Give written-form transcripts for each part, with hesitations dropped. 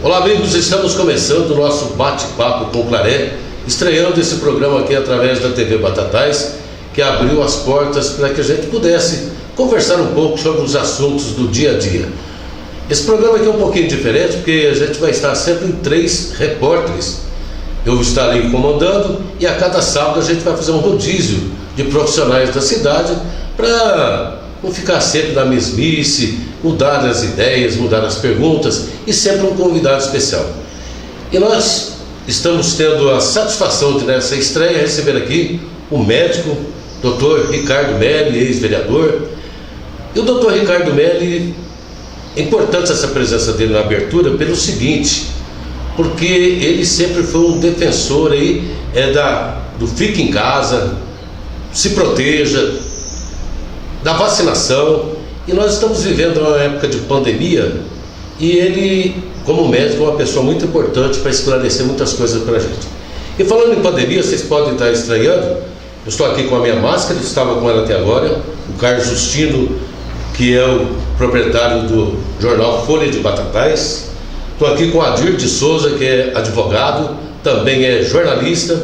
Olá, amigos, estamos começando o nosso bate-papo com Claré, estreando esse programa aqui através da TV Batatais, que abriu as portas para que a gente pudesse conversar um pouco sobre os assuntos do dia a dia. Esse programa aqui é um pouquinho diferente, porque a gente vai estar sempre em 3 repórteres. Eu estarei comandando e a cada sábado a gente vai fazer um rodízio de profissionais da cidade para não ficar sempre na mesmice, mudar as ideias, mudar as perguntas e sempre um convidado especial. E nós estamos tendo a satisfação de, nessa estreia, receber aqui o médico, Dr. Ricardo Melli, ex-vereador. E o Dr. Ricardo Melli, é importante essa presença dele na abertura pelo seguinte, porque ele sempre foi um defensor aí, do fique em casa, se proteja, da vacinação, e nós estamos vivendo uma época de pandemia, e ele, como médico, é uma pessoa muito importante para esclarecer muitas coisas para a gente. E falando em pandemia, vocês podem estar estranhando, eu estou aqui com a minha máscara, estava com ela até agora, o Carlos Justino, que é o proprietário do jornal Folha de Batatais. Estou aqui com o Adir de Souza, que é advogado, também é jornalista,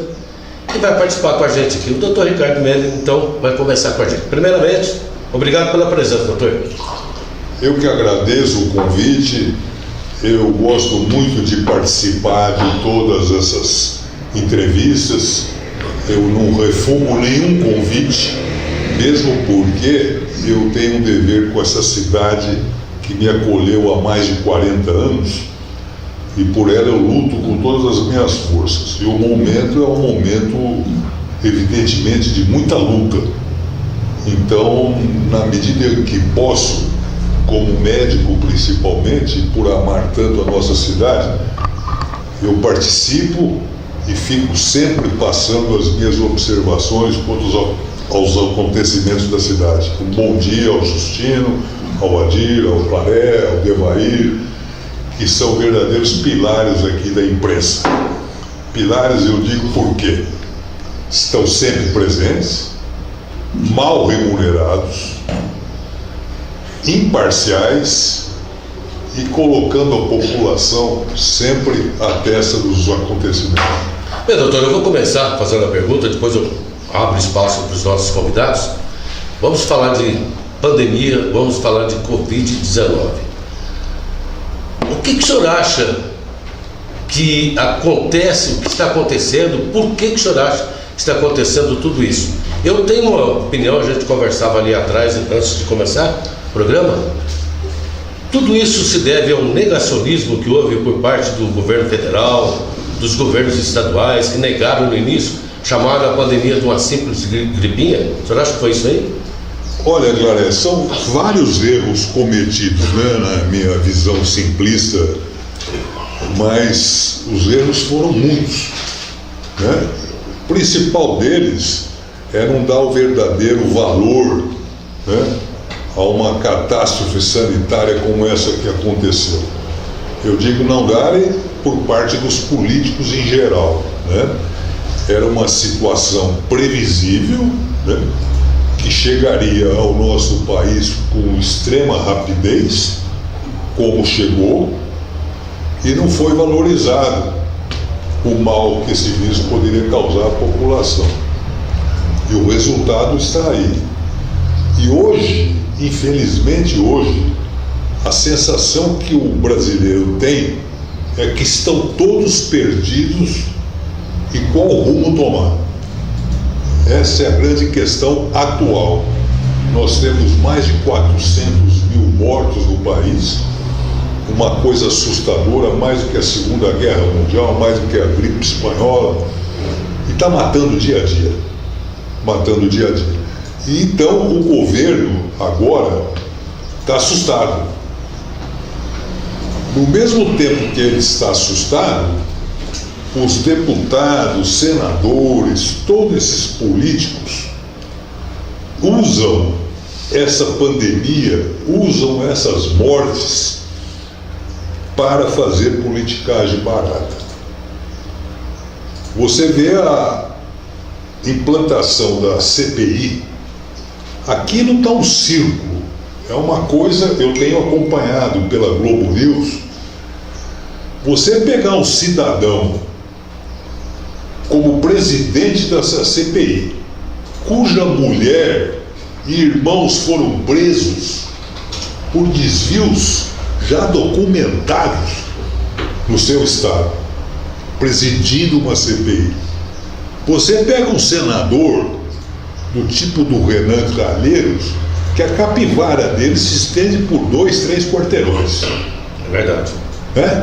e vai participar com a gente aqui. O doutor Ricardo Melli, então, vai conversar com a gente. Primeiramente, obrigado pela presença, doutor. Eu que agradeço o convite. Eu gosto muito de participar de todas essas entrevistas. Eu não refugo nenhum convite, mesmo porque eu tenho um dever com essa cidade que me acolheu há mais de 40 anos. E por ela eu luto com todas as minhas forças. E o momento é um momento, evidentemente, de muita luta. Então, na medida que posso, como médico principalmente, por amar tanto a nossa cidade, eu participo e fico sempre passando as minhas observações quanto aos acontecimentos da cidade. Um bom dia ao Justino, ao Adir, ao Claré, ao Devair, que são verdadeiros pilares aqui da imprensa. Pilares, eu digo por quê? Estão sempre presentes, mal remunerados, imparciais e colocando a população sempre à testa dos acontecimentos. Bem, doutor, eu vou começar fazendo a pergunta, depois eu abro espaço para os nossos convidados. Vamos falar de pandemia, vamos falar de Covid-19. O que o senhor acha que acontece, o que está acontecendo, por que o senhor acha que está acontecendo tudo isso? Eu tenho uma opinião, a gente conversava ali atrás, antes de começar o programa. Tudo isso se deve ao negacionismo que houve por parte do governo federal, dos governos estaduais, que negaram no início, chamaram a pandemia de uma simples gripinha. O senhor acha que foi isso aí? Olha, Claré, são vários erros cometidos, né, na minha visão simplista, mas os erros foram muitos, né? O principal deles é não dar o verdadeiro valor, né, a uma catástrofe sanitária como essa que aconteceu. Eu digo não darem por parte dos políticos em geral, né? Era uma situação previsível, né, que chegaria ao nosso país com extrema rapidez, como chegou, e não foi valorizado o mal que esse vírus poderia causar à população. E o resultado está aí. E hoje, infelizmente hoje, a sensação que o brasileiro tem é que estão todos perdidos e qual rumo tomar. Essa é a grande questão atual. Nós temos mais de 400 mil mortos no país, uma coisa assustadora, mais do que a Segunda Guerra Mundial, mais do que a gripe espanhola, e está matando dia a dia. Matando dia a dia. E então o governo agora está assustado. No mesmo tempo que ele está assustado, os deputados, senadores, todos esses políticos usam essa pandemia, usam essas mortes para fazer politicagem barata. Você vê a implantação da CPI, aquilo está um circo, é uma coisa, eu tenho acompanhado pela Globo News, Você pegar um cidadão como presidente dessa CPI, cuja mulher e irmãos foram presos por desvios já documentados no seu estado, presidindo uma CPI. Você pega um senador do tipo do Renan Calheiros, que a capivara dele se estende por 2, 3 quarteirões. É verdade.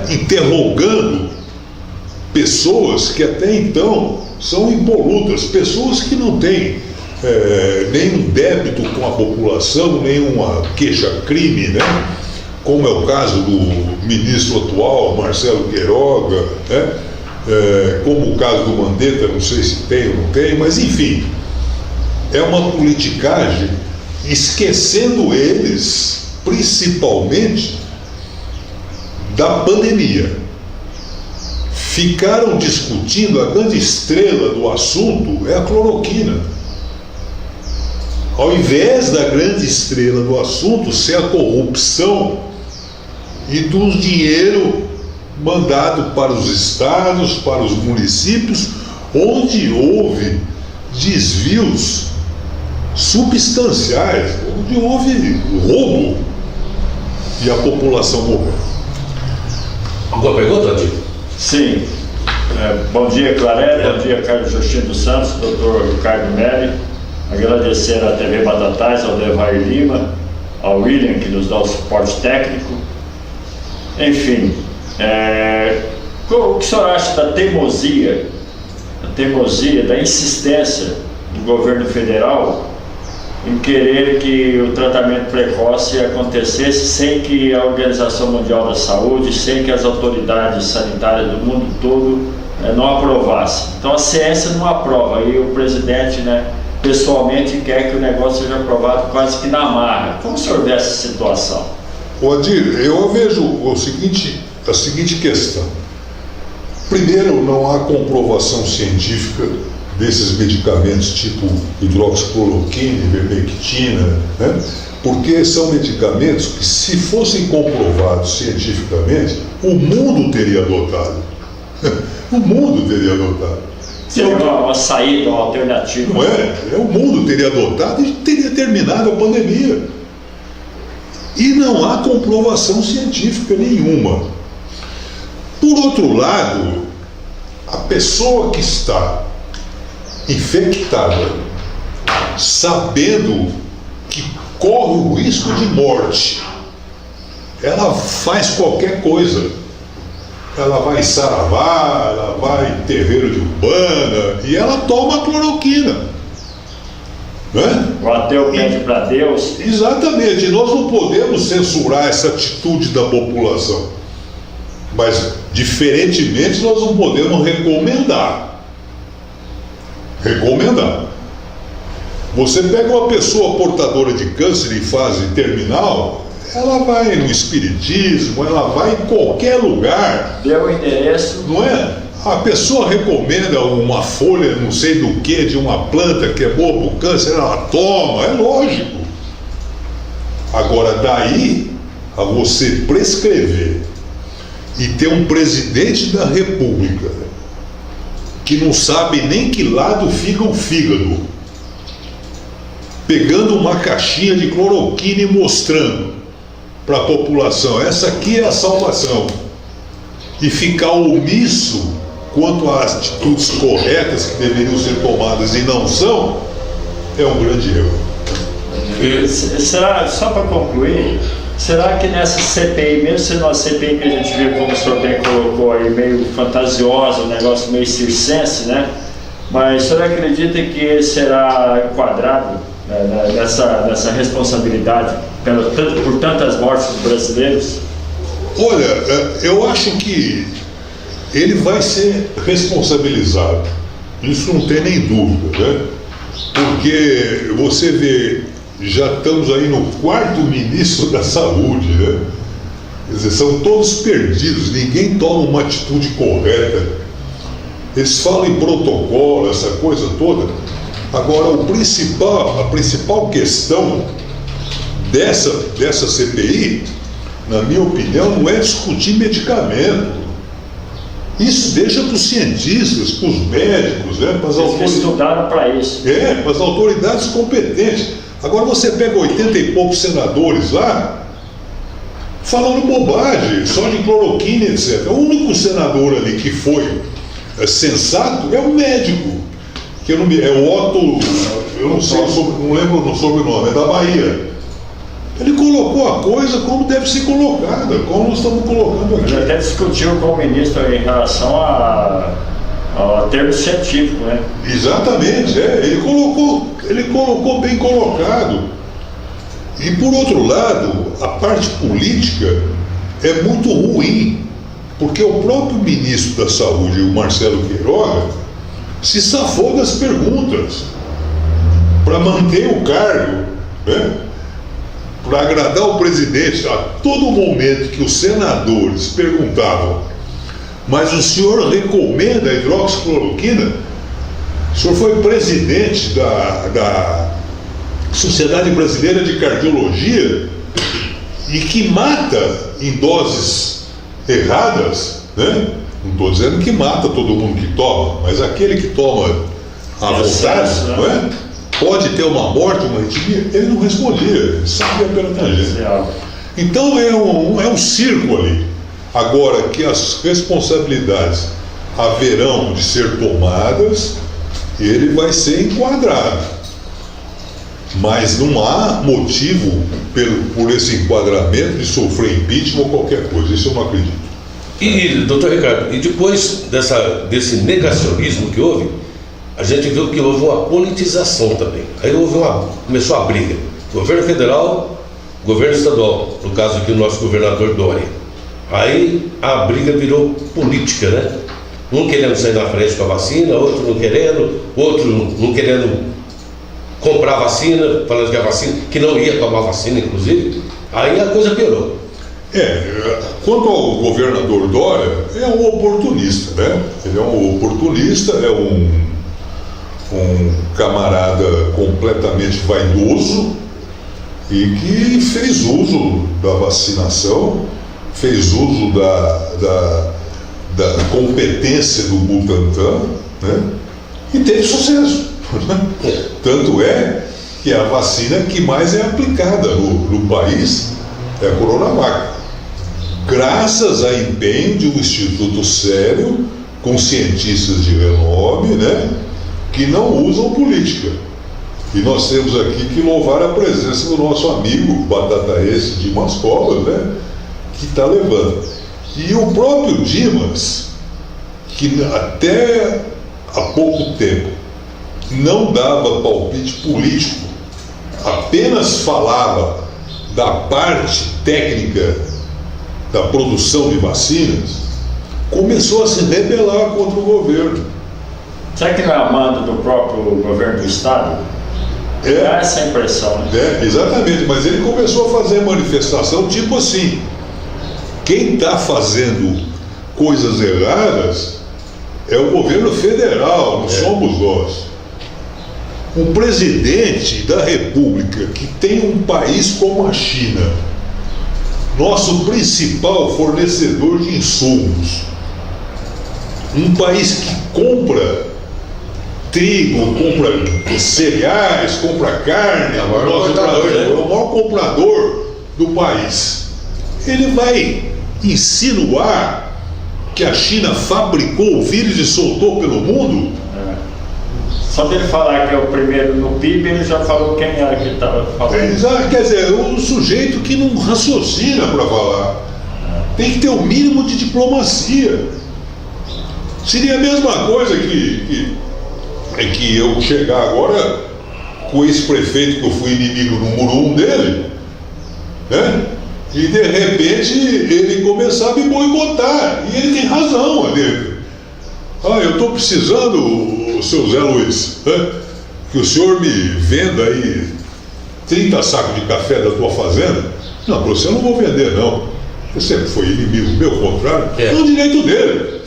Interrogando pessoas que até então são impolutas, pessoas que não têm nenhum débito com a população, nenhuma queixa-crime, né? Como é o caso do ministro atual, Marcelo Queiroga, né? Como o caso do Mandetta, não sei se tem ou não tem, mas enfim, é uma politicagem, esquecendo eles, principalmente, da pandemia. Ficaram discutindo, a grande estrela do assunto é a cloroquina. Ao invés da grande estrela do assunto ser a corrupção e do dinheiro mandado para os estados, para os municípios, onde houve desvios substanciais, onde houve roubo e a população morreu. Alguma pergunta, Tio? Sim. Bom dia, Claré. Bom dia, Carlos Justino dos Santos, doutor Ricardo Melli. Agradecer à TV Batatais, ao Devair Lima, ao William, que nos dá o suporte técnico. Enfim, o que o senhor acha da teimosia, da insistência do governo federal em querer que o tratamento precoce acontecesse sem que a Organização Mundial da Saúde, sem que as autoridades sanitárias do mundo todo não aprovassem? Então a ciência não aprova, e o presidente, pessoalmente quer que o negócio seja aprovado quase que na marra. Como o senhor vê essa situação? Adir, eu vejo a seguinte questão. Primeiro, não há comprovação científica desses medicamentos tipo hidroxicloroquina, ivermectina, né? Porque são medicamentos que, se fossem comprovados cientificamente, o mundo teria adotado. O mundo teria adotado. Seria uma saída, uma alternativa. Não é? O mundo teria adotado e teria terminado a pandemia. E não há comprovação científica nenhuma. Por outro lado, a pessoa que está infectada, sabendo que corre o risco de morte, ela faz qualquer coisa. Ela vai em saravá, ela vai em terreiro de umbanda e ela toma cloroquina. Né? O ateu pede para Deus. Exatamente, nós não podemos censurar essa atitude da população, mas diferentemente nós não podemos recomendar. Você pega uma pessoa portadora de câncer em fase terminal, ela vai no espiritismo, ela vai em qualquer lugar. Deu o endereço. Não é? A pessoa recomenda uma folha, não sei do que, de uma planta que é boa para o câncer, ela toma, é lógico. Agora, daí a você prescrever e ter um presidente da República que não sabe nem que lado fica o fígado, pegando uma caixinha de cloroquina e mostrando para a população, essa aqui é a salvação, e ficar omisso quanto às atitudes corretas que deveriam ser tomadas e não são, é um grande erro. Será, só para concluir, será que nessa CPI, mesmo sendo uma CPI que a gente viu, como o senhor bem colocou aí, meio fantasiosa, um negócio meio circense, né? Mas o senhor acredita que ele será enquadrado nessa responsabilidade por tantas mortes dos brasileiros? Olha, eu acho que ele vai ser responsabilizado, isso não tem nem dúvida, né? Porque você vê, já estamos aí no 4º ministro da saúde, né? Quer dizer, são todos perdidos, ninguém toma uma atitude correta. Eles falam em protocolo, essa coisa toda. Agora, a principal questão dessa CPI, na minha opinião, não é discutir medicamento, Isso deixa para os cientistas, para os médicos, né, para as autoridades. Estudaram para isso. Para as autoridades competentes. Agora você pega 80 e poucos senadores lá, falando bobagem, só de cloroquina, etc. O único senador ali que foi sensato é o médico, que é o Otto, eu não sei, não lembro o sobrenome, é da Bahia. Ele colocou a coisa como deve ser colocada, como nós estamos colocando aqui. Ele até discutiu com o ministro em relação ao termo científico, né? Exatamente, ele colocou bem colocado. E por outro lado, a parte política é muito ruim, porque o próprio ministro da Saúde, o Marcelo Queiroga, se safou das perguntas para manter o cargo, né? Para agradar o presidente. A todo momento que os senadores perguntavam: mas o senhor recomenda a hidroxicloroquina? O senhor foi presidente da Sociedade Brasileira de Cardiologia e que mata em doses erradas, né? Não estou dizendo que mata todo mundo que toma, mas aquele que toma à vontade, não é? Pode ter uma morte, uma arritmia. Ele não respondia, ele sabia pela tangente. Então é um circo ali. Agora que as responsabilidades haverão de ser tomadas, ele vai ser enquadrado. Mas não há motivo por esse enquadramento de sofrer impeachment ou qualquer coisa. Isso eu não acredito. E, doutor Ricardo, e depois desse negacionismo que houve, a gente viu que houve uma politização também. Aí começou a briga. Governo federal, governo estadual, no caso aqui o nosso governador Dória. Aí a briga virou política, né? Um querendo sair na frente com a vacina, outro não querendo, outro não querendo comprar vacina, falando que a vacina, que não ia tomar vacina, inclusive. Aí a coisa piorou. Quanto ao governador Dória, é um oportunista, né? Ele é um oportunista, é um camarada completamente vaidoso e que fez uso da vacinação, fez uso da competência do Butantan, né? E teve sucesso. Tanto é que a vacina que mais é aplicada no país é a Coronavac, graças a empenho de um instituto sério, com cientistas de renome, né, que não usam política. E nós temos aqui que louvar a presença do nosso amigo batataense Dimas Covas, né, que está levando. E o próprio Dimas, que até há pouco tempo não dava palpite político, apenas falava da parte técnica da produção de vacinas, começou a se rebelar contra o governo. Será que não é a mando do próprio governo do estado? Dá essa impressão, né? Exatamente, mas ele começou a fazer manifestação tipo assim: quem está fazendo coisas erradas é o governo federal, não somos nós. Um presidente da República que tem um país como a China, nosso principal fornecedor de insumos, um país que compra trigo, compra cereais, compra carne, o maior comprador do país, ele vai insinuar que a China fabricou o vírus e soltou pelo mundo? Só dele falar que é o primeiro no PIB, ele já falou quem era que estava falando. Quer dizer, um sujeito que não raciocina para falar. Tem que ter o mínimo de diplomacia. Seria a mesma coisa que eu chegar agora com esse prefeito que eu fui inimigo número 1 dele, né? E de repente ele começar a me boicotar. E ele tem razão ali dentro. Eu estou precisando, seu Zé Luiz, né, que o senhor me venda aí 30 sacos de café da tua fazenda. Não, para você eu não vou vender, não. Você sempre foi inimigo meu, contrário. É o direito dele.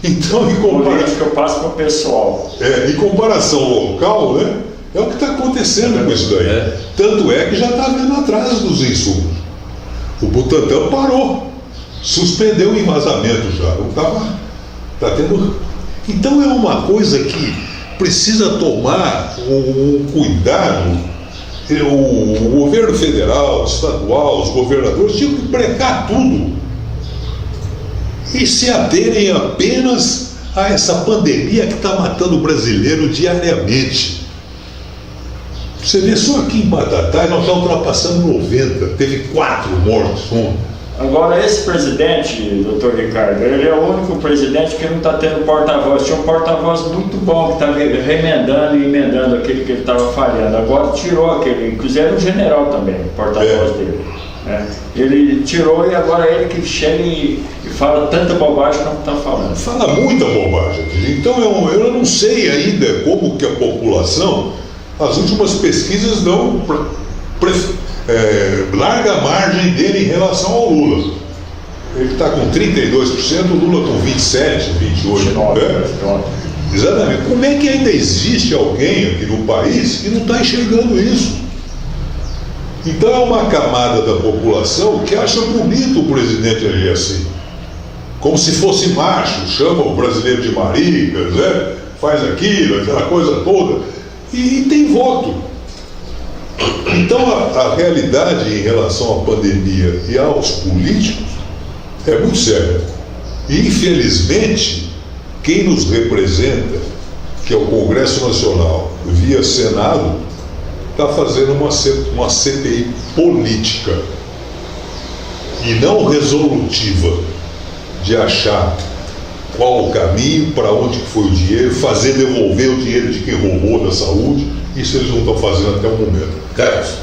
Então, em comparação, que eu passo para o pessoal. Em comparação ao local, né, é o que está acontecendo com isso daí. Tanto é que já está vendo atrás dos insumos. O Butantan parou, suspendeu o envasamento já. Não estava Tá tendo... Então é uma coisa que precisa tomar um cuidado. O governo federal, estadual, os governadores tinham que brecar tudo e se aterem apenas a essa pandemia que está matando o brasileiro diariamente. Você vê, só aqui em Batatais nós estamos ultrapassando 90, teve 4 mortos ontem. Agora, esse presidente, doutor Ricardo, ele é o único presidente que não está tendo porta-voz. Tinha um porta-voz muito bom, que estava remendando e emendando aquele que ele estava falhando. Agora tirou aquele, inclusive era um general também, o porta-voz dele. Né? Ele tirou e agora é ele que chega e fala tanta bobagem como está falando. Fala muita bobagem. Então eu não sei ainda como que a população, as últimas pesquisas dão larga margem dele em relação ao Lula. Ele está com 32%, o Lula com 27%, 28%. Né? Exatamente. Como é que ainda existe alguém aqui no país que não está enxergando isso? Então é uma camada da população que acha bonito o presidente agir assim. Como se fosse macho, chama o brasileiro de maricas, né? Faz aquilo, aquela coisa toda. E tem voto. Então a realidade em relação à pandemia e aos políticos é muito séria. E infelizmente, quem nos representa, que é o Congresso Nacional, via Senado, está fazendo uma CPI política e não resolutiva, de achar qual o caminho, para onde foi o dinheiro, fazer devolver o dinheiro de quem roubou da saúde. Isso eles não estão fazendo até o momento. Carlos.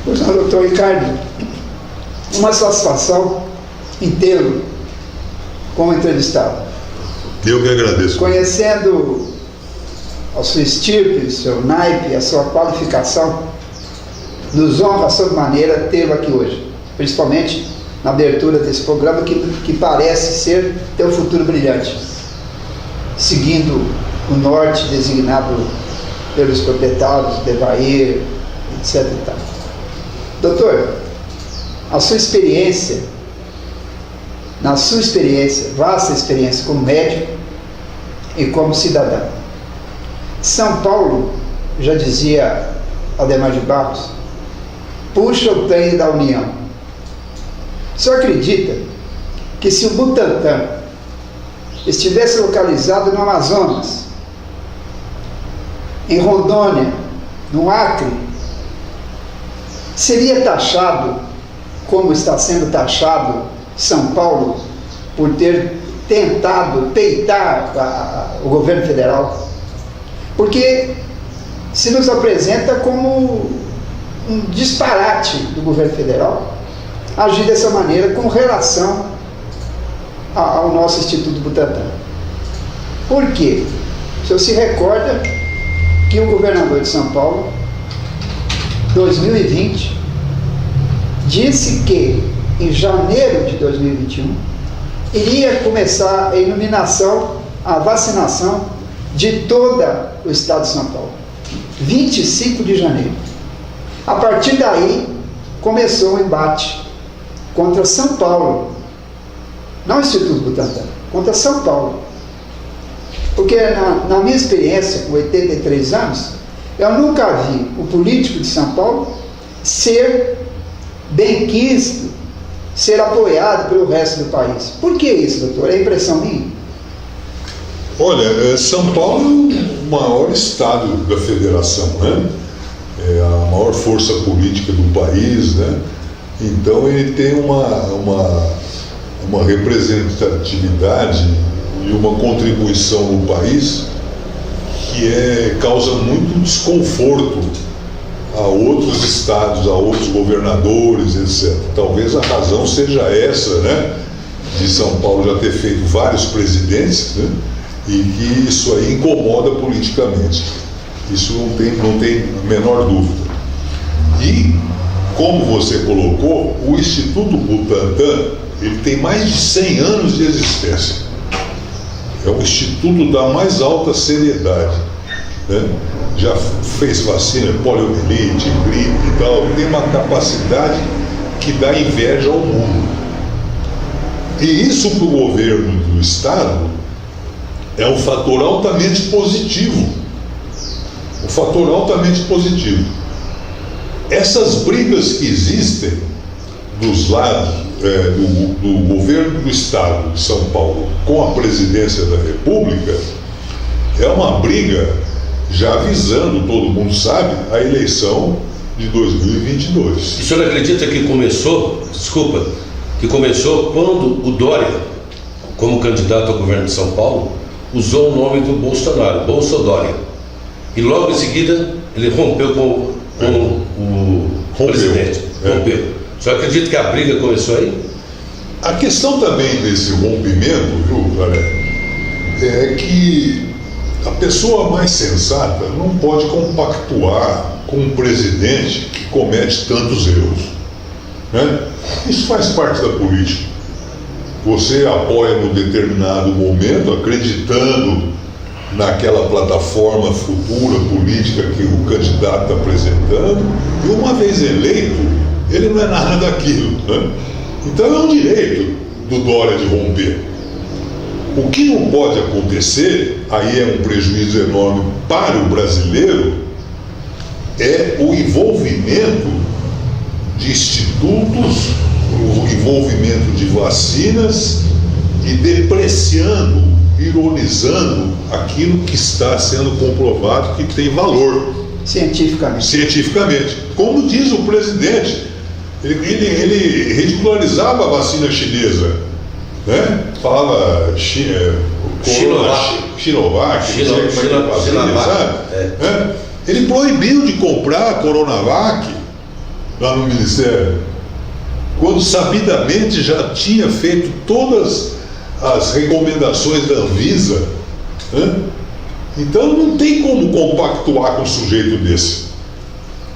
Pois não, doutor Ricardo, uma satisfação em tê-lo como entrevistado. Eu que agradeço. Conhecendo a sua estirpe, o seu naipe, a sua qualificação, nos honra sobremaneira tê-lo aqui hoje, principalmente na abertura desse programa que parece ter um futuro brilhante, seguindo o norte designado pelos proprietários, Devair, etc. e tal. Doutor, na sua experiência, vasta experiência como médico e como cidadão, São Paulo, já dizia Adhemar de Barros, puxa o trem da União. O senhor acredita que se o Butantan estivesse localizado no Amazonas, em Rondônia, no Acre, seria taxado, como está sendo taxado São Paulo, por ter tentado peitar o governo federal? Porque se nos apresenta como um disparate do governo federal agir dessa maneira com relação ao nosso Instituto Butantan. Por quê? O senhor se recorda que o governador de São Paulo, 2020, disse que em janeiro de 2021 iria começar a iluminação, a vacinação de todo o estado de São Paulo. 25 de janeiro. A partir daí começou o embate contra São Paulo, não o Instituto Butantan, contra São Paulo. Porque na minha experiência, com 83 anos, eu nunca vi o político de São Paulo ser benquisto, ser apoiado pelo resto do país. Por que isso, doutor? É impressão minha? Olha, São Paulo é o maior estado da federação, né? É a maior força política do país, né? Então ele tem uma representatividade e uma contribuição no país que causa muito desconforto a outros estados, a outros governadores, etc. Talvez a razão seja essa, né? De São Paulo já ter feito vários presidentes, né? E que isso aí incomoda politicamente. Isso não tem a menor dúvida. E, como você colocou, o Instituto Butantan, ele tem mais de 100 anos de existência. É um instituto da mais alta seriedade, né? Já fez vacina, poliomielite, gripe e tal, tem uma capacidade que dá inveja ao mundo. E isso para o governo do estado é um fator altamente positivo. Um fator altamente positivo. Essas brigas que existem dos lados do governo do Estado de São Paulo com a presidência da República é uma briga já visando, todo mundo sabe, a eleição de 2022. O senhor acredita que começou quando o Dória, como candidato ao governo de São Paulo, usou o nome do Bolsonaro, Bolsodória, e logo em seguida ele rompeu com o presidente? Rompeu. O senhor acredita que a briga começou aí? A questão também desse rompimento, viu, galera, é que a pessoa mais sensata não pode compactuar com um presidente que comete tantos erros, né? Isso faz parte da política. Você apoia num determinado momento, acreditando naquela plataforma futura política que o candidato está apresentando, e uma vez eleito, ele não é nada daquilo, né? Então é um direito do Dória de romper. O que não pode acontecer, aí é um prejuízo enorme para o brasileiro, é o envolvimento de institutos, o envolvimento de vacinas e depreciando, ironizando aquilo que está sendo comprovado que tem valor. Cientificamente. Como diz o presidente, ele ridicularizava a vacina chinesa, né? Falava Sinovac, Ele proibiu de comprar a Coronavac lá no Ministério, quando sabidamente já tinha feito todas as recomendações da Anvisa, né? Então não tem como compactuar com um sujeito desse.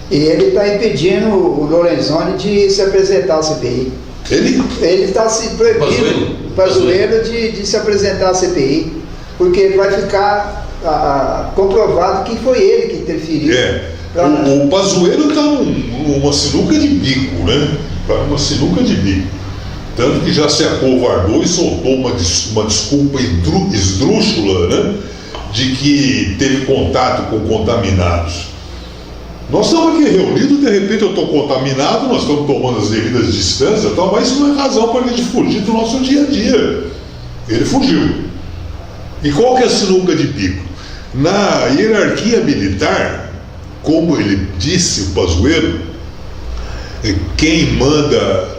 E ele está impedindo o Lorenzoni de se apresentar à CPI. Ele está se proibindo, Pazuello, de se apresentar à CPI, porque vai ficar comprovado que foi ele que interferiu. O Pazuello está numa sinuca de bico, né? Uma sinuca de bico. Tanto que já se acovardou e soltou uma desculpa esdrúxula, né? De que teve contato com contaminados. Nós estamos aqui reunidos, de repente eu estou contaminado, nós estamos tomando as devidas distâncias, mas isso não é razão para a gente fugir do nosso dia a dia. Ele fugiu. E qual que é a sinuca de bico? Na hierarquia militar, como ele disse, o Pazuello, quem manda,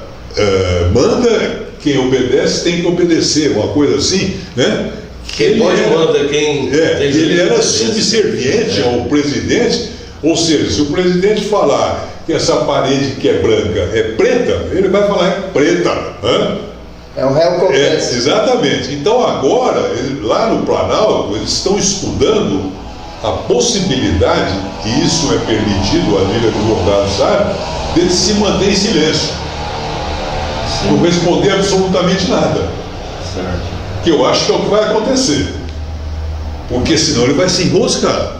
quem obedece tem que obedecer, uma coisa assim, né? Quem pode manda, quem tem ele era subserviente ao presidente, ou seja, se o presidente falar que essa parede que é branca é preta, ele vai falar é preta, né? É um réu confesso. Exatamente. Então agora, lá no Planalto, eles estão estudando a possibilidade, e isso é permitido, a lei advogado sabe, dele se manter em silêncio. Sim. Não responder absolutamente nada. Certo. Que eu acho que é o que vai acontecer. Porque senão ele vai se enroscar.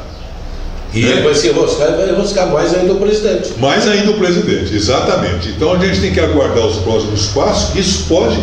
E ele vai se enroscar e vai enroscar mais ainda o presidente. Mais ainda o presidente, exatamente. Então a gente tem que aguardar os próximos passos, que isso pode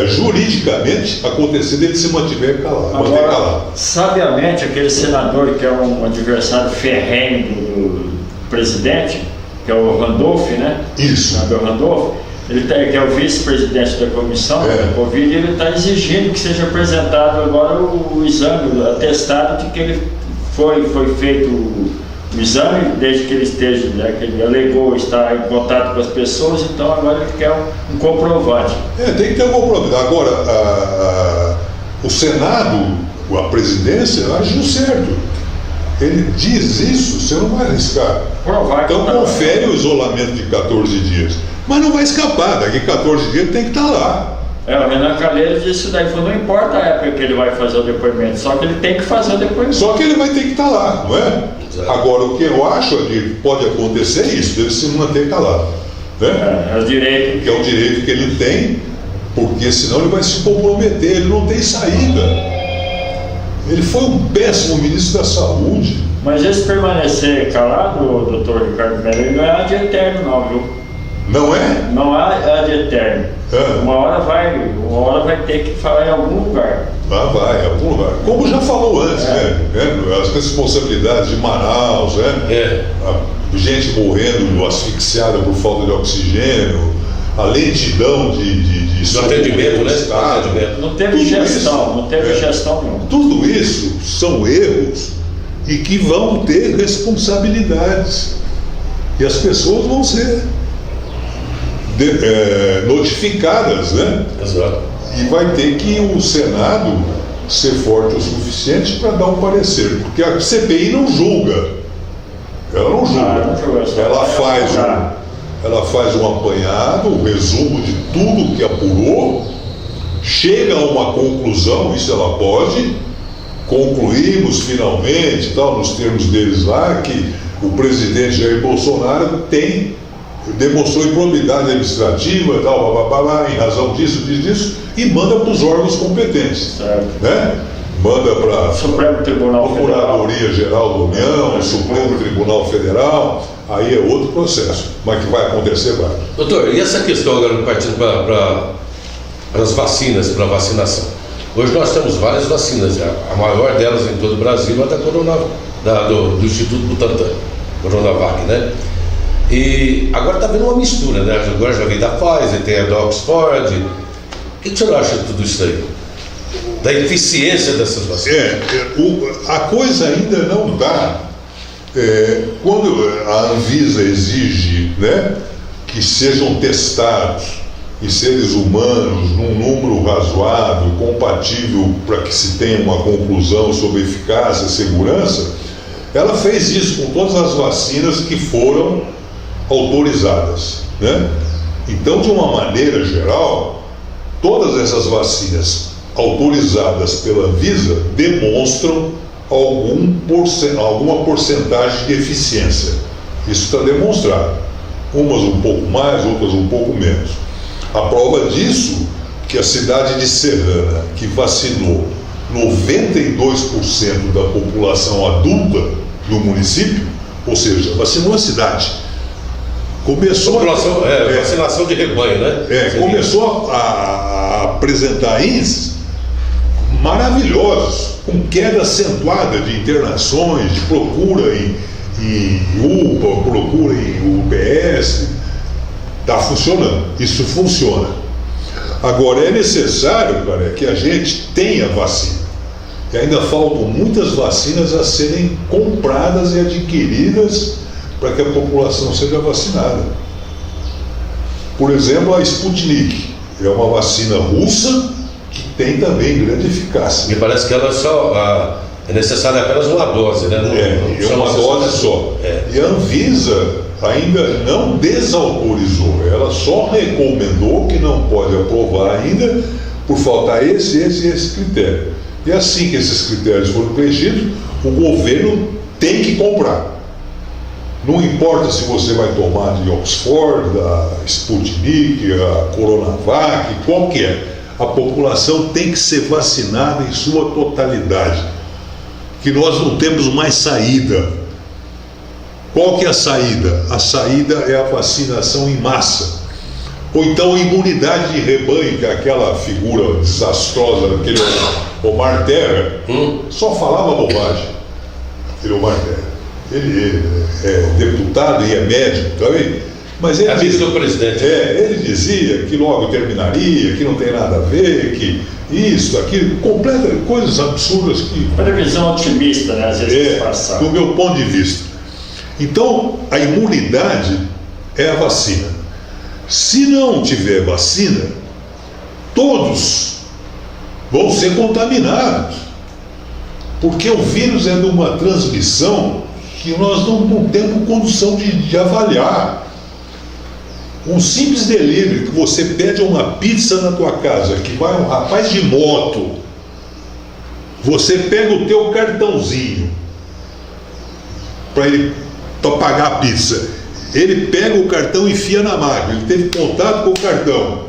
juridicamente acontecer dele se mantiver calado. Agora, sabiamente, aquele senador que é um adversário ferrenho do presidente, que é o Randolph, né? Isso. O senador Randolph, que é o vice-presidente da comissão da Covid, ele está exigindo que seja apresentado agora o exame, o atestado de que ele foi feito o exame, desde que ele esteja, né, que ele alegou estar em contato com as pessoas, então agora ele quer um comprovante. Tem que ter um comprovante. Agora, o Senado, a presidência, agiu certo. Ele diz isso, você não vai arriscar. Então confere o isolamento de 14 dias. Mas não vai escapar, daqui 14 dias ele tem que estar lá. O Renan Calheiros disse isso daí, falou, não importa a época que ele vai fazer o depoimento, só que ele tem que fazer o depoimento. Só que ele vai ter que estar lá, não é? Exato. Agora, o que eu acho que pode acontecer é isso, dele se manter calado. Né? É o direito. Que é o direito que ele tem, porque senão ele vai se comprometer, ele não tem saída. Ele foi um péssimo ministro da Saúde. Mas esse permanecer calado, doutor Ricardo Melo, ele não é de eterno não, viu? Não é? Não há ad eterno. Uma hora vai ter que falar em algum lugar. Vai, em algum lugar. Como já falou antes, né? As responsabilidades de Manaus, né? A gente morrendo asfixiada por falta de oxigênio, a lentidão de atendimento, né? Não teve gestão, não teve gestão nenhuma. Tudo isso são erros e que vão ter responsabilidades. E as pessoas vão ser notificadas, né? Exato. E vai ter que o Senado ser forte o suficiente para dar um parecer, porque a CPI não julga. Ela não julga. Ela faz um apanhado, um resumo de tudo que apurou, chega a uma conclusão, isso ela pode. Concluímos finalmente, nos termos deles lá, que o presidente Jair Bolsonaro demonstrou improbidade administrativa, em razão disso, e manda para os órgãos competentes. Certo. Né? Manda para Supremo Tribunal a Procuradoria Geral da União, o Supremo Tribunal Federal, aí é outro processo, mas que vai acontecer, vai. Doutor, e essa questão agora partindo para as vacinas, para a vacinação? Hoje nós temos várias vacinas, a maior delas em todo o Brasil é do Instituto Butantan, Coronavac, né? E agora está havendo uma mistura, né? Agora já veio da Pfizer, tem a da Oxford. O que o senhor acha de tudo isso aí? Da eficiência dessas vacinas? A coisa ainda não dá. Quando a Anvisa exige, né, que sejam testados em seres humanos num número razoável, compatível, para que se tenha uma conclusão sobre eficácia e segurança, ela fez isso com todas as vacinas que foram autorizadas, né? Então, de uma maneira geral, todas essas vacinas autorizadas pela Anvisa demonstram alguma porcentagem de eficiência. Isso está demonstrado. Umas um pouco mais, outras um pouco menos. A prova disso, que a cidade de Serrana, que vacinou 92% da população adulta do município, ou seja, vacinou a cidade. Começou vacinação de rebanho, né? Começou a apresentar índices maravilhosos, com queda acentuada de internações, de procura em UPA, procura em UBS. Está funcionando, isso funciona. Agora é necessário, cara, que a gente tenha vacina. E ainda faltam muitas vacinas a serem compradas e adquiridas para que a população seja vacinada. Por exemplo, a Sputnik é uma vacina russa que tem também grande eficácia. Me parece que ela só é necessária apenas uma dose, né? Não uma dose só. E a Anvisa ainda não desautorizou, ela só recomendou que não pode aprovar ainda por faltar esse critério. E assim que esses critérios forem preenchidos, o governo tem que comprar. Não importa se você vai tomar de Oxford, da Sputnik, a Coronavac, qualquer. A população tem que ser vacinada em sua totalidade. Que nós não temos mais saída. Qual que é a saída? A saída é a vacinação em massa. Ou então a imunidade de rebanho, que é aquela figura desastrosa daquele Omar Terra, só falava bobagem. Aquele Omar Terra. Ele é deputado e é médico também, mas ele dizia, do presidente. Ele dizia que logo terminaria, que não tem nada a ver, que isso, aquilo, completa coisas absurdas que... Previsão otimista, né? Às vezes passar. Do meu ponto de vista. Então, a imunidade é a vacina. Se não tiver vacina, todos vão ser contaminados. Porque o vírus é de uma transmissão que nós não temos condição de avaliar. Um simples delivery que você pede uma pizza na tua casa, que vai um rapaz de moto, você pega o teu cartãozinho para pagar a pizza, ele pega o cartão e enfia na máquina, ele teve contato com o cartão,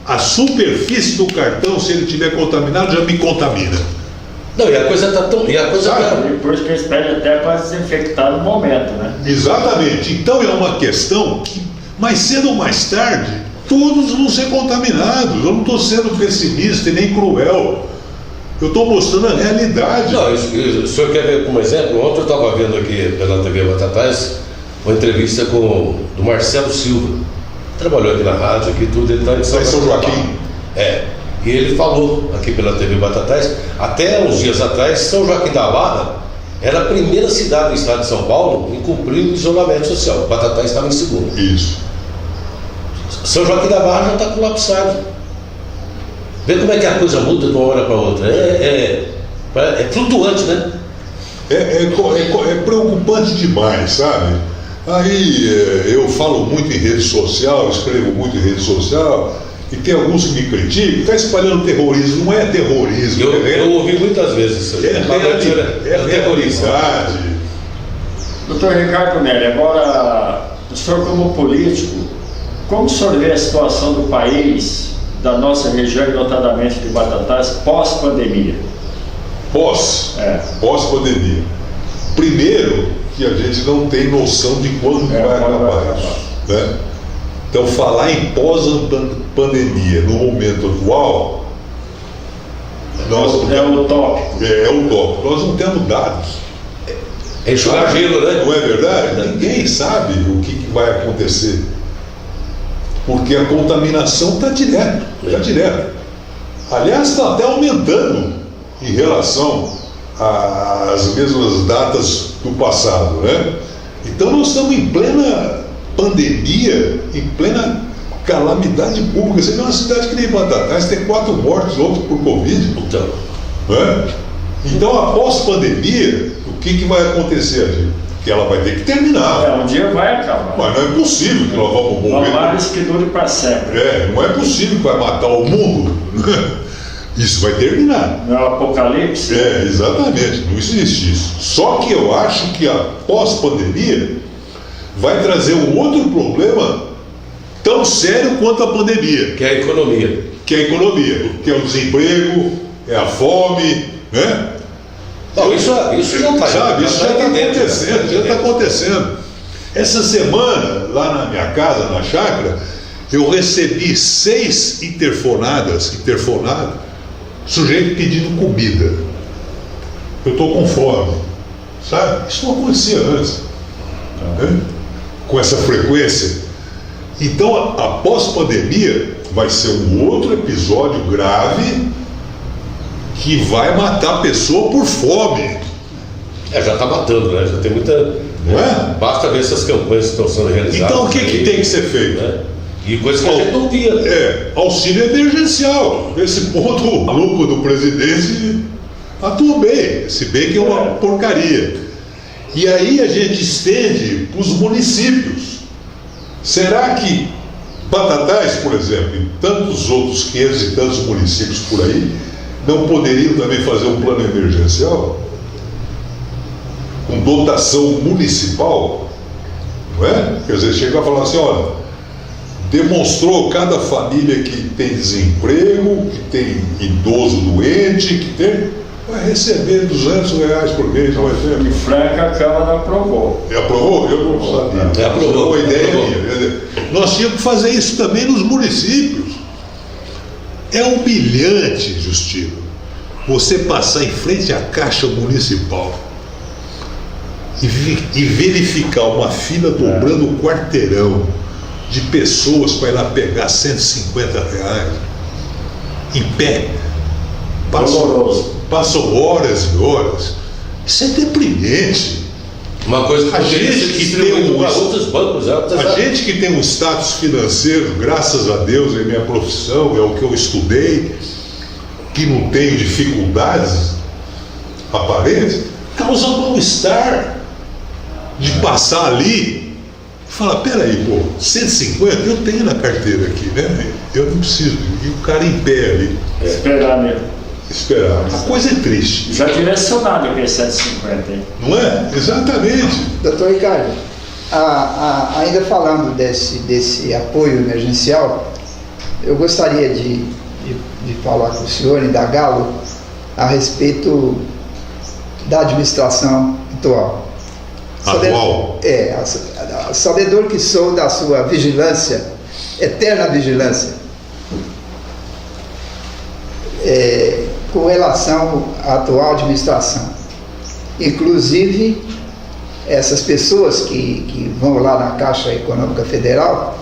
a superfície do cartão, se ele estiver contaminado, já me contamina. Não, e a coisa está tão... Por isso que eles pedem até para desinfectar no momento, né? Exatamente. Então é uma questão que mais cedo ou mais tarde, todos vão ser contaminados. Eu não estou sendo pessimista e nem cruel. Eu estou mostrando a realidade. Não, o senhor quer ver como exemplo? Ontem eu estava vendo aqui pela TV Batatais uma entrevista do Marcelo Silva. Trabalhou aqui na rádio, aqui tudo, ele está em São Joaquim. E ele falou aqui pela TV Batatais, até uns dias atrás, São Joaquim da Barra era a primeira cidade do estado de São Paulo em cumprir o isolamento social. Batatais estava em segundo. Isso. São Joaquim da Barra já está colapsado. Vê como é que a coisa muda de uma hora para outra. É flutuante, né? É preocupante demais, sabe? Aí eu falo muito em rede social, escrevo muito em rede social, e tem alguns que me criticam, está espalhando terrorismo. Não é terrorismo. Eu ouvi muitas vezes isso aí. É terrorismo. Doutor Ricardo Melli, agora, o senhor como político, como o senhor vê a situação do país, da nossa região, e notadamente de Batatais, pós-pandemia? Pós-pandemia. Primeiro, que a gente não tem noção de quando vai acabar isso, né? Então, falar em pós-pandemia no momento atual, é utópico. É utópico. Nós não temos dados. É enxugar gelo, né? Não é verdade? Ninguém sabe o que vai acontecer. Porque a contaminação está direto. Aliás, está até aumentando em relação às mesmas datas do passado, né? Então nós estamos em plena pandemia, em plena calamidade pública. Você vê uma cidade que nem Batatais, tem 4 mortos, outros por Covid. Então, após pandemia, o que vai acontecer ali? Que ela vai ter que terminar. Um dia vai acabar. Mas não é possível que nós vamos morrer. Mas que dure para sempre. Não é possível que vai matar o mundo. Isso vai terminar. Não é o apocalipse? Exatamente. Não existe isso. Só que eu acho que a pós-pandemia vai trazer um outro problema tão sério quanto a pandemia. Que é a economia. Que é o desemprego, é a fome, né? Não, isso já está. Sabe, isso já está acontecendo, está acontecendo. Essa semana, lá na minha casa, na chácara, eu recebi 6 interfonadas, sujeito pedindo comida. Eu estou com fome. Sabe? Isso não acontecia antes. Né? Com essa frequência. Então, após pandemia, vai ser um outro episódio grave que vai matar a pessoa por fome. Já está matando, né? Já tem muita... Não é? Basta ver essas campanhas que estão sendo realizadas. Então, o que tem que ser feito? Né? E coisas que a gente não via. Auxílio emergencial. Nesse ponto, o grupo do presidente atua bem, se bem que é uma porcaria. E aí a gente estende para os municípios. Será que Batatais, por exemplo, e tantos outros 500 e tantos municípios por aí, não poderiam também fazer um plano emergencial? Com dotação municipal? Não é? Quer dizer, chega a falar assim, olha, demonstrou cada família que tem desemprego, que tem idoso doente, que tem... vai receber R$200 por mês, não vai ter. Em Franca, a Câmara aprovou. Aprovou? Eu não sabia. Aprovou. Uma ideia minha. Nós tínhamos que fazer isso também nos municípios. É humilhante, Justino, você passar em frente à Caixa Municipal e verificar uma fila dobrando o quarteirão de pessoas para ir lá pegar R$150 em pé. Passam horas e horas. Isso é deprimente. Uma coisa que a gente que tem outros bancos, a gente que tem um status financeiro, graças a Deus, é minha profissão, é o que eu estudei, que não tenho dificuldades aparentes, causa mal-estar de passar ali e falar, peraí, 150 eu tenho na carteira aqui, né? Eu não preciso. E o cara em pé ali. Esperar mesmo. Esperar. A coisa é triste. Já direcionado aquele 150, hein? Não é? Exatamente. Doutor Ricardo, ainda falando desse apoio emergencial, eu gostaria de falar com o senhor, indagá-lo, a respeito da administração atual. Atual? sabedor que sou da sua vigilância, eterna vigilância, com relação à atual administração. Inclusive, essas pessoas que vão lá na Caixa Econômica Federal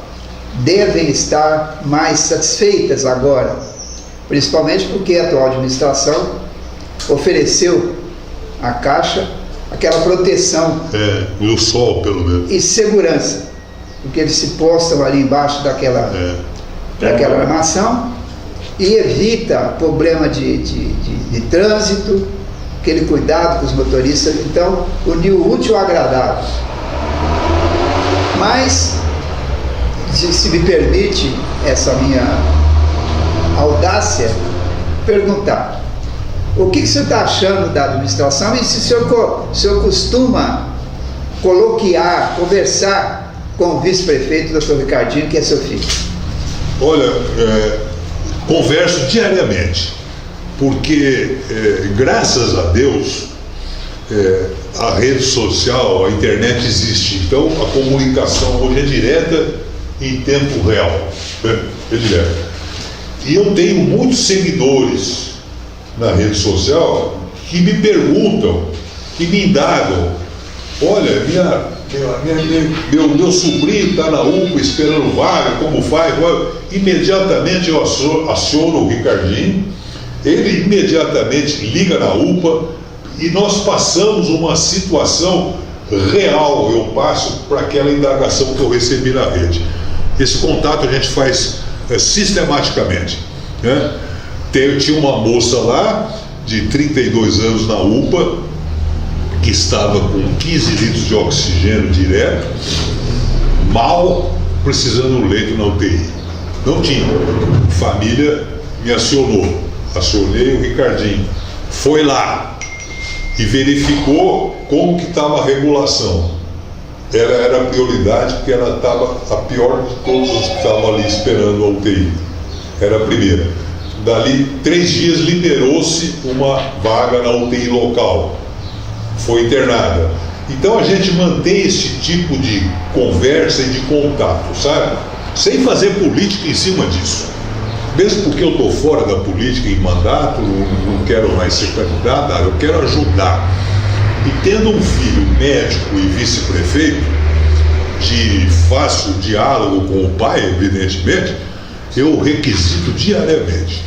devem estar mais satisfeitas agora, principalmente porque a atual administração ofereceu à Caixa aquela proteção no sol, pelo menos, e segurança, porque eles se postam ali embaixo daquela armação e evita problema de trânsito, aquele cuidado com os motoristas. Então, uniu o útil ao agradável. Mas, se me permite essa minha audácia, perguntar: o que o senhor está achando da administração e se o senhor costuma coloquiar, conversar com o vice-prefeito, doutor Ricardinho, que é seu filho? Olha, converso diariamente, porque graças a Deus a rede social, a internet existe, então a comunicação hoje é direta em tempo real, é direta. E eu tenho muitos seguidores na rede social que me perguntam, que me indagam: olha, meu sobrinho está na UPA esperando vaga, como faz? Imediatamente eu aciono o Ricardinho, ele imediatamente liga na UPA e nós passamos uma situação real, eu passo para aquela indagação que eu recebi na rede. Esse contato a gente faz sistematicamente, né? Tinha uma moça lá, de 32 anos na UPA, que estava com 15 litros de oxigênio direto, mal, precisando de um leito na UTI. Não tinha. Família me acionou. Acionei o Ricardinho. Foi lá e verificou como que estava a regulação. Era a prioridade, porque ela estava a pior de todos os que estavam ali esperando a UTI. Era a primeira. Dali 3 dias liberou-se uma vaga na UTI local. Foi internada. Então a gente mantém esse tipo de conversa e de contato, sabe? Sem fazer política em cima disso. Mesmo porque eu estou fora da política em mandato, não quero mais ser candidato, eu quero ajudar. E tendo um filho médico e vice-prefeito, de fácil diálogo com o pai, evidentemente, eu requisito diariamente.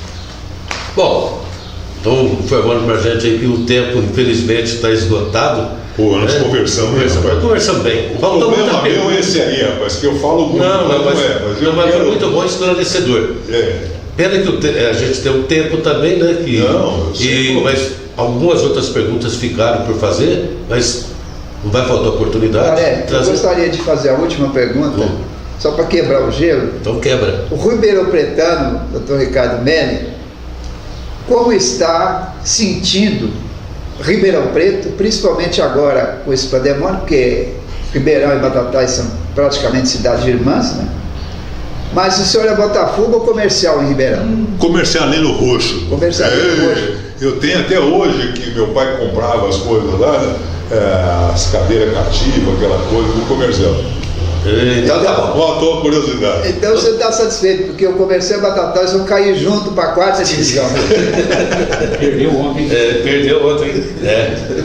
Bom, estão informando para a gente aí que o tempo, infelizmente, está esgotado. Pô, nós conversamos bem. O problema meu é esse aí, rapaz, que eu falo muito. Mas foi muito bom e esclarecedor. Pena que a gente tem um tempo também, né? Mas algumas outras perguntas ficaram por fazer, mas não vai faltar oportunidade. Eu gostaria de fazer a última pergunta, só para quebrar o gelo. Então quebra. O ribeirão-pretano, doutor Ricardo Melli, como está sentindo Ribeirão Preto, principalmente agora com esse pandemônio, porque Ribeirão e Batatais são praticamente cidades irmãs, né? Mas o senhor é Botafogo ou comercial em Ribeirão? Comercial ali no Roxo. Comercial ali no Roxo. Eu tenho até hoje que meu pai comprava as coisas lá, né? As cadeiras cativas, aquela coisa do comercial. Então tá bom. Faltou a curiosidade. Então você está satisfeito, porque o comercial e Batatais vão cair junto para a 4ª divisão. Perdeu ontem. Perdeu ontem.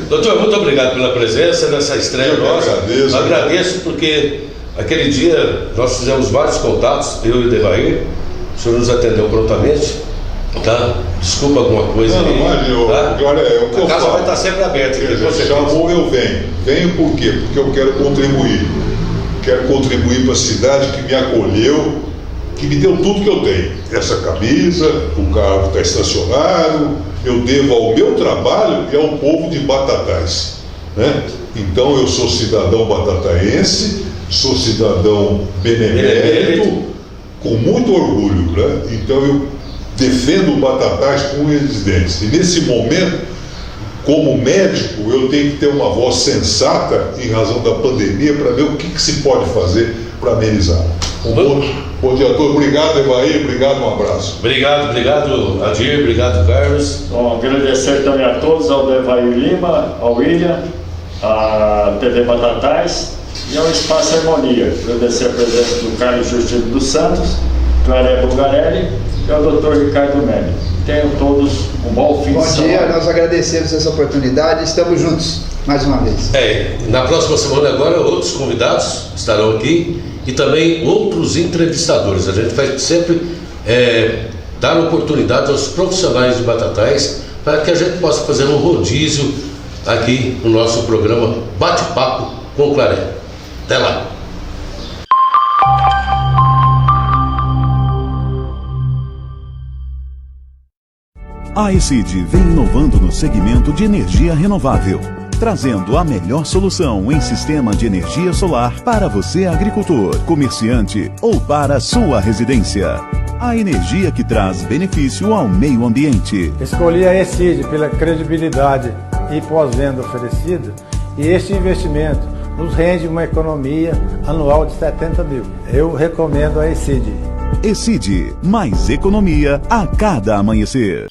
Doutor, muito obrigado pela presença nessa estreia nossa. Agradeço porque aquele dia nós fizemos vários contatos, eu e o Devair. O senhor nos atendeu prontamente. Tá? Desculpa alguma coisa. Não, imagina, tá? Agora o que a casa vai estar sempre aberta. Chamou, eu venho. Venho por quê? Porque eu quero contribuir. Quero contribuir para a cidade que me acolheu, que me deu tudo que eu tenho. Essa camisa, o carro está estacionado, eu devo ao meu trabalho e ao povo de Batatais, né? Então eu sou cidadão batataense, sou cidadão benemérito, com muito orgulho, né? Então eu defendo o Batatais com unhas e dentes. E nesse momento, como médico, eu tenho que ter uma voz sensata em razão da pandemia para ver o que se pode fazer para amenizar. Bom dia a todos. Obrigado, Evaí. Obrigado, um abraço. Obrigado, Adir. Obrigado, Carlos. Bom, agradecer também a todos, ao Evaí Lima, ao William, à TV Batatais E ao Espaço Harmonia, agradecer a presença do Carlos Justino dos Santos, Claré Bulgarelli e ao Dr. Ricardo Meli. Tenham todos um bom fim de semana. Bom dia, nós agradecemos essa oportunidade, estamos juntos, mais uma vez. Na próxima semana agora, outros convidados estarão aqui e também outros entrevistadores. A gente vai sempre dar oportunidade aos profissionais de Batatais para que a gente possa fazer um rodízio aqui no nosso programa Bate-Papo com Claré. Até lá! A ECID vem inovando no segmento de energia renovável, trazendo a melhor solução em sistema de energia solar para você, agricultor, comerciante ou para a sua residência. A energia que traz benefício ao meio ambiente. Escolhi a ECID pela credibilidade e pós-venda oferecida, e este investimento nos rende uma economia anual de 70 mil. Eu recomendo a ECID. ECID, mais economia a cada amanhecer.